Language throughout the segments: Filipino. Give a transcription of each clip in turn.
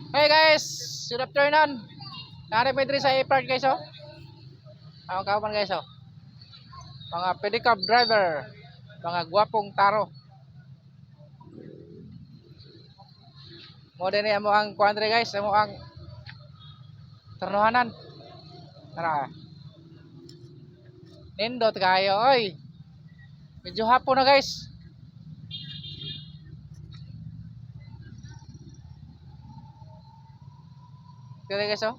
Hey guys, good afternoon. Nari pa diri sa airport guys oh. Ako kauban guys oh. Mga pedicab driver, mga gwapong taro. Mo din amo ang kuandre guys, amo ang ternuhanan. Tara. Nindot kayo oy. Medyo hapon na guys. Kaya guys oh.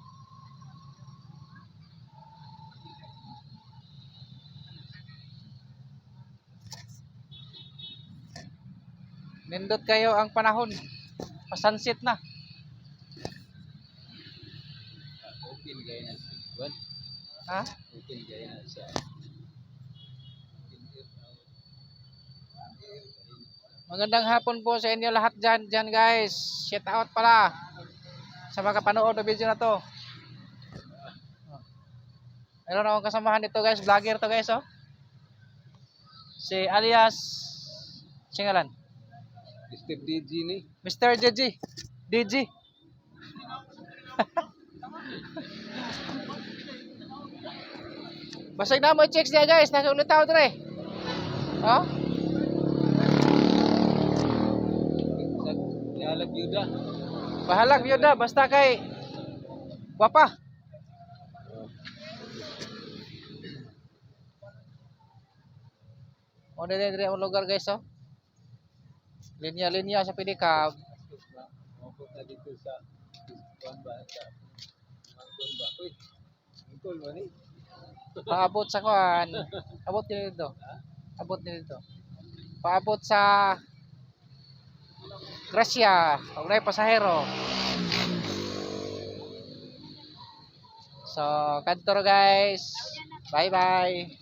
Nindot kayo ang panahon. Pasansit na. Okay gaya na buwan. Ha? Okay gaya na sa Magandang hapon po sa inyo lahat dyan guys. Shout out pala sa mga kapanood ng video na to. Meron akong kasamahan dito guys, vlogger to guys oh. Si alias singalan Step DG ni. Mr. DG. DG. Basag na mo i-checks niya guys, nasa ulit tao dire. Oh? Yalag yuda. Bahalag byuda basta kay gwapa. O dire ang lugar guys oh. Linya-linya sa pedicab. Mabot na dito sa buwan ba sa buwan ba. Uy, ito mo ni. Paabot sa kuan. Abot din dito. Abot din dito. Paabot sa Gracia, pag pasahero. So, kantor guys. Bye-bye.